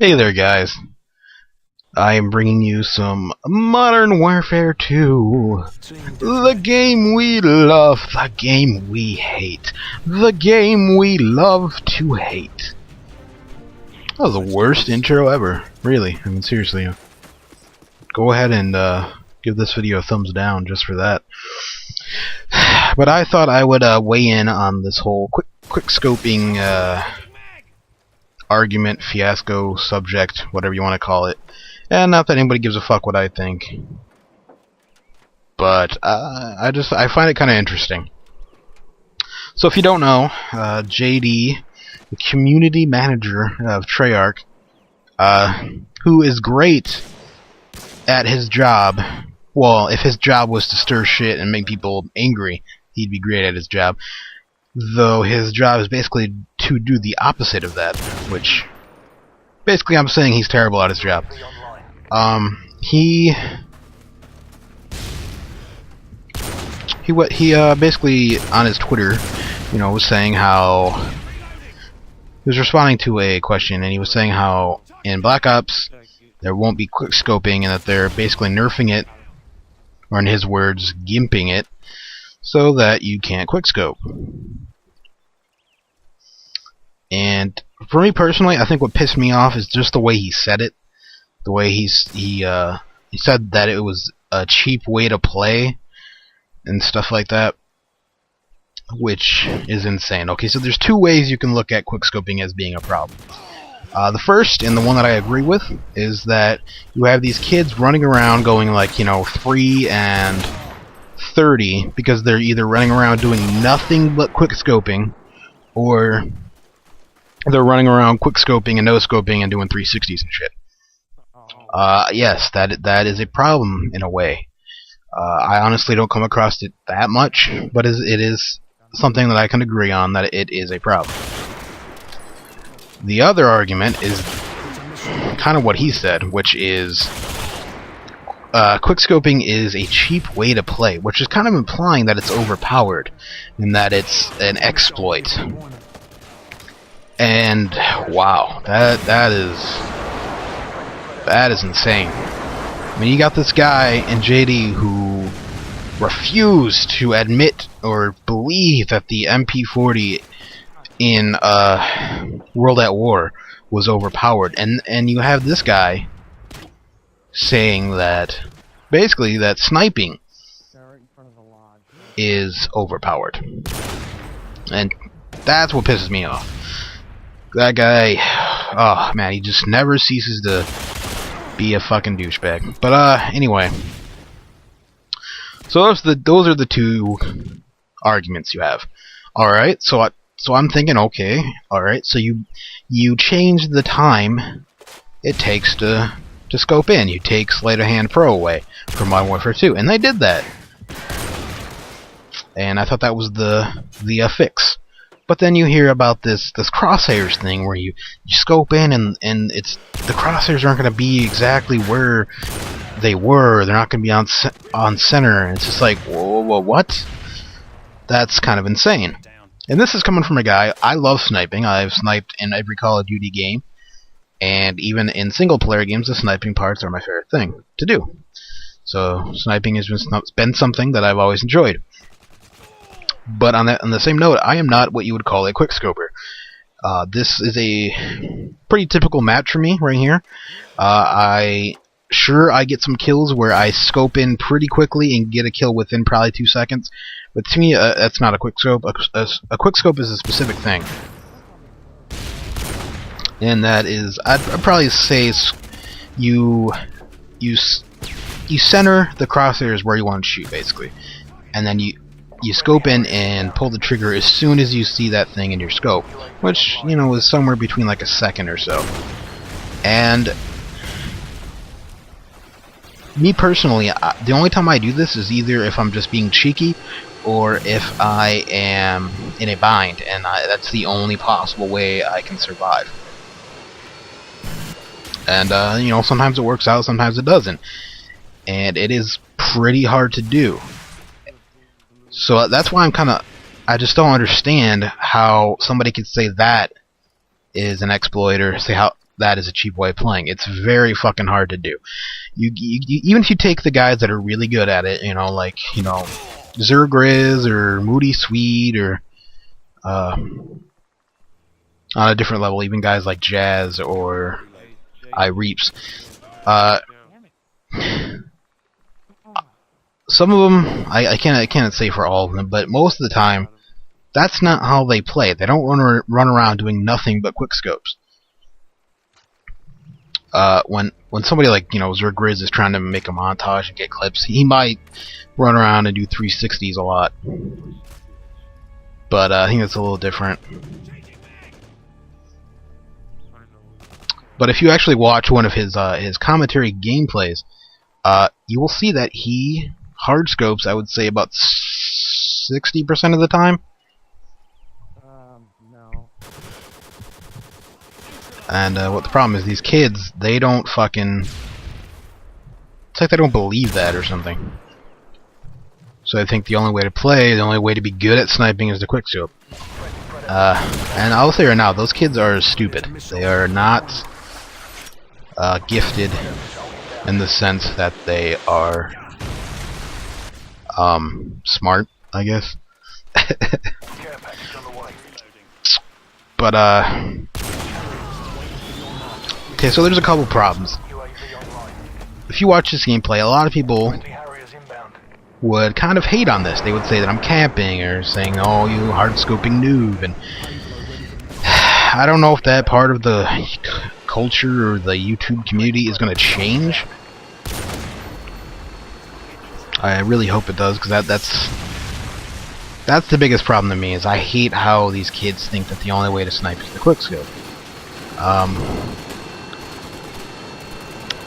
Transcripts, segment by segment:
Hey there, guys. I am bringing you some Modern Warfare 2. The game we love, the game we hate, the game we love to hate. That was the worst intro ever. Really, I mean, seriously. Go ahead and give this video a thumbs down just for that. But I thought I would weigh in on this whole quickscoping argument, fiasco, subject, whatever you want to call it. And not that anybody gives a fuck what I think, but I find it kind of interesting. So if you don't know, JD, the community manager of Treyarch, who is great at his job. Well, if his job was to stir shit and make people angry, he'd be great at his job. Though his job is basically to do the opposite of that, which basically I'm saying he's terrible at his job. He basically on his Twitter, was saying how he was responding to a question, and he was saying how in Black Ops there won't be quickscoping, and that they're basically nerfing it, or in his words, gimping it, so that you can't quickscope. And for me personally, I think what pissed me off is just the way he said it. The way he said that it was a cheap way to play and stuff like that, which is insane. Okay, so there's two ways you can look at quickscoping as being a problem. The first, and the one that I agree with, is that you have these kids running around going like, 3 and 30, because they're either running around doing nothing but quickscoping, or they're running around quickscoping and no-scoping and doing 360s and shit. Yes, that is a problem in a way. I honestly don't come across it that much, but it is something that I can agree on, that it is a problem. The other argument is kind of what he said, which is quickscoping is a cheap way to play, which is kind of implying that it's overpowered and that it's an exploit. And wow, that is insane. I mean, you got this guy in JD who refused to admit or believe that the MP40 in World at War was overpowered, and you have this guy saying that basically that sniping is overpowered, and that's what pisses me off. That guy, oh man, he just never ceases to be a fucking douchebag. But anyway, so those are the two arguments you have. All right, so I'm thinking, okay, all right, so you change the time it takes to scope in. You take Sleight of Hand Pro away from Modern Warfare 2, and they did that. And I thought that was the fix. But then you hear about this crosshairs thing where you scope in and it's the crosshairs aren't going to be exactly where they were. They're not going to be on center. And it's just like, whoa, what? That's kind of insane. And this is coming from a guy. I love sniping. I've sniped in every Call of Duty game, and even in single player games, the sniping parts are my favorite thing to do. So sniping has been something that I've always enjoyed. But on the same note, I am not what you would call a quickscoper. This is a pretty typical match for me right here. I get some kills where I scope in pretty quickly and get a kill within probably 2 seconds. But to me, that's not a quickscope. A quickscope is a specific thing, and that is, I'd probably say you center the crosshairs where you want to shoot, basically, and then you scope in and pull the trigger as soon as you see that thing in your scope, which, is somewhere between like a second or so. And me personally, the only time I do this is either if I'm just being cheeky, or if I am in a bind, and that's the only possible way I can survive. And, sometimes it works out, sometimes it doesn't. And it is pretty hard to do. So that's why I just don't understand how somebody could say that is an exploit, or say how that is a cheap way of playing. It's very fucking hard to do. You even if you take the guys that are really good at it, like Aint Grizz or Moody Sweet, or on a different level, even guys like Jazz or Reaps. Some of them, I can't say for all of them, but most of the time, that's not how they play. They don't run around doing nothing but quickscopes. When somebody like Aint Grizz is trying to make a montage and get clips, he might run around and do 360s a lot. But I think that's a little different. But if you actually watch one of his commentary gameplays, you will see that he hard scopes, I would say, about 60% of the time. No. And what the problem is, these kids, they don't fucking... It's like they don't believe that or something. So I think the only way to play, the only way to be good at sniping is the quickscope. And I'll say right now, those kids are stupid. They are not gifted in the sense that they are smart, I guess. But okay, so there's a couple problems. If you watch this gameplay, a lot of people would kind of hate on this. They would say that I'm camping, or saying, "Oh, you hard-scoping noob," and I don't know if that part of the culture or the YouTube community is going to change. I really hope it does, because that's the biggest problem to me. Is I hate how these kids think that the only way to snipe is the quickscope.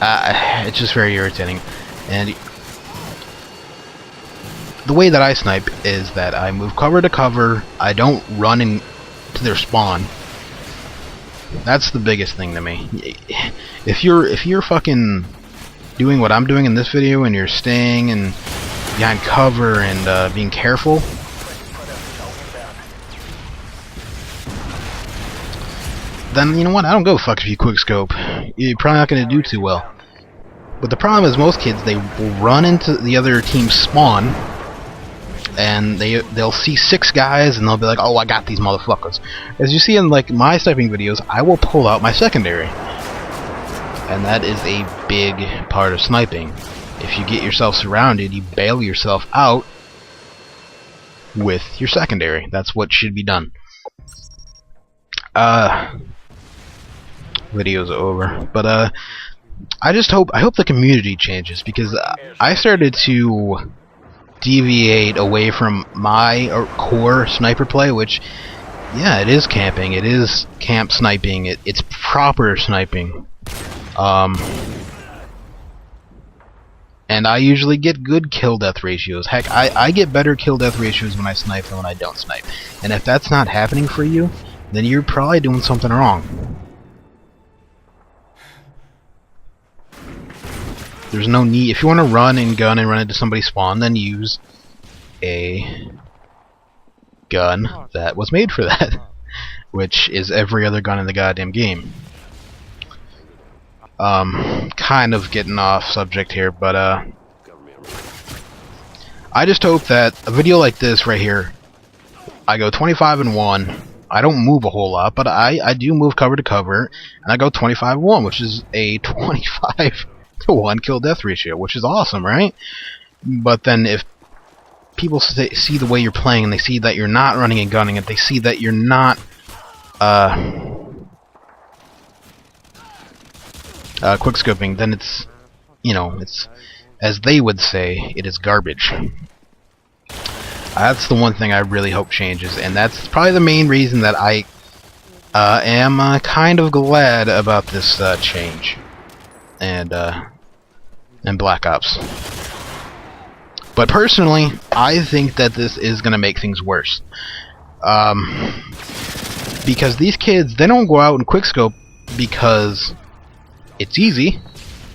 It's just very irritating, and the way that I snipe is that I move cover to cover. I don't run into their spawn. That's the biggest thing to me. If you're fucking doing what I'm doing in this video, and you're staying and behind cover and being careful, then you know what? I don't go fuck if you quickscope. You're probably not going to do too well. But the problem is, most kids, they will run into the other team's spawn, and they'll see 6 guys, and they'll be like, "Oh, I got these motherfuckers." As you see in like my sniping videos, I will pull out my secondary, and that is a big part of sniping. If you get yourself surrounded, you bail yourself out with your secondary. That's what should be done. Video's over, but I hope the community changes, because I started to deviate away from my core sniper play, which, yeah, it is camping, it is camp sniping, it's proper sniping, and I usually get good kill death ratios. Heck, I get better kill death ratios when I snipe than when I don't snipe, and if that's not happening for you, then you're probably doing something wrong. There's no need. If you want to run and gun and run into somebody's spawn, then use a gun that was made for that, which is every other gun in the goddamn game. Kind of getting off subject here, but I just hope that a video like this right here, I go 25-1. I don't move a whole lot, but I do move cover to cover, and I go 25-1, which is a 25-1 kill death ratio, which is awesome, right? But then if people see the way you're playing, and they see that you're not running and gunning, and they see that you're not quickscoping, then it's, it's, as they would say, it is garbage. That's the one thing I really hope changes, and that's probably the main reason that I am kind of glad about this change. And Black Ops. But personally, I think that this is going to make things worse. Because these kids, they don't go out and quickscope because it's easy.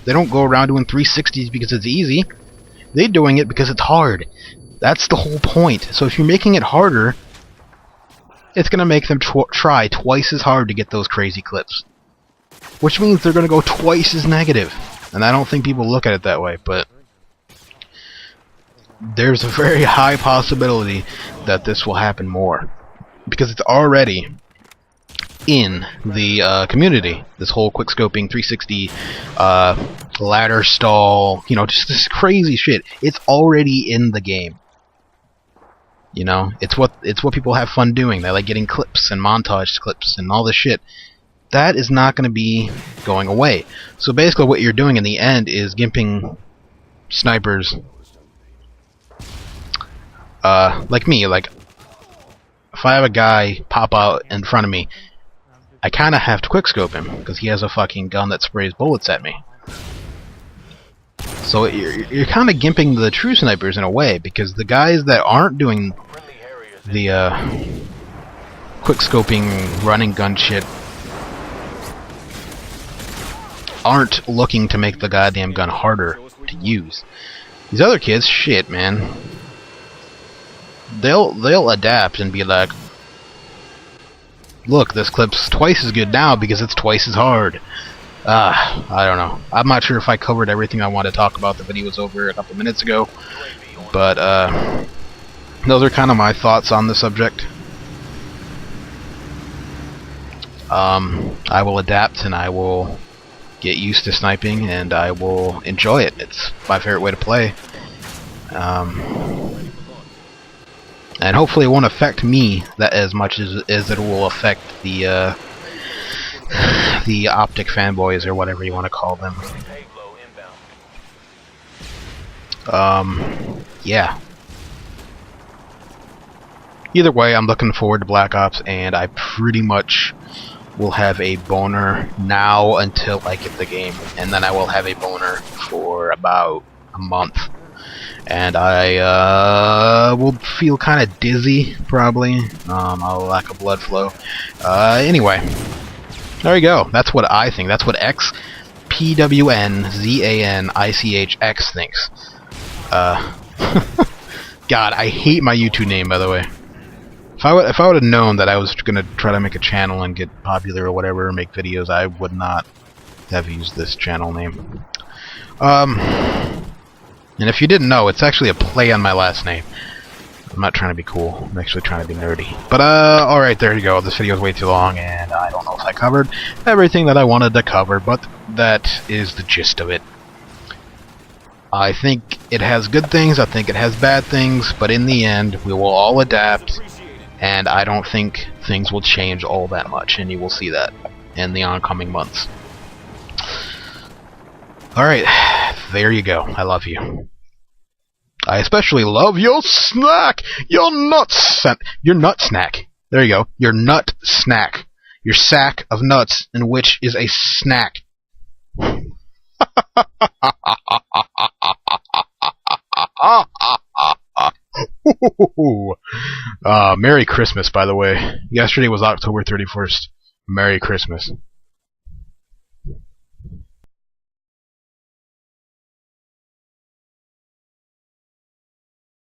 They don't go around doing 360s because it's easy. They're doing it because it's hard. That's the whole point. So if you're making it harder, it's going to make them try twice as hard to get those crazy clips. which means they're going to go twice as negative. And I don't think people look at it that way, but there's a very high possibility that this will happen more, because it's already in the community. This whole quickscoping 360 ladder stall, you know, just this crazy shit. It's already in the game. You know, it's what people have fun doing. They like getting clips and montage clips and all this shit. That is not going to be going away. So basically what you're doing in the end is gimping snipers like me. Like, if I have a guy pop out in front of me, I kind of have to quickscope him, because he has a fucking gun that sprays bullets at me. So you're kind of gimping the true snipers in a way, because the guys that aren't doing the quickscoping running gun shit aren't looking to make the goddamn gun harder to use. These other kids, shit, man. They'll adapt and be like, look, this clip's twice as good now because it's twice as hard. I don't know. I'm not sure if I covered everything I wanted to talk about. The video was over a couple minutes ago. But, those are kind of my thoughts on the subject. I will adapt, and I will get used to sniping, and I will enjoy it. It's my favorite way to play. And hopefully it won't affect me that as much as it will affect the optic fanboys, or whatever you want to call them. Yeah. Either way, I'm looking forward to Black Ops, and I pretty much will have a boner now until I get the game, and then I will have a boner for about a month. And I will feel kind of dizzy, probably. I'll lack of blood flow. Anyway, there you go. That's what I think. That's what XPWNZANICHX thinks. God, I hate my YouTube name, by the way. If I would have known that I was gonna try to make a channel and get popular or whatever, or make videos, I would not have used this channel name. And if you didn't know, it's actually a play on my last name. I'm not trying to be cool. I'm actually trying to be nerdy. But, alright, there you go. This video is way too long, and I don't know if I covered everything that I wanted to cover, but that is the gist of it. I think it has good things, I think it has bad things, but in the end, we will all adapt, and I don't think things will change all that much, and you will see that in the oncoming months. Alright, there you go. I love you. I especially love your snack! Your nut snack. There you go. Your nut snack. Your sack of nuts, in which is a snack. Merry Christmas, by the way. Yesterday was October 31st. Merry Christmas.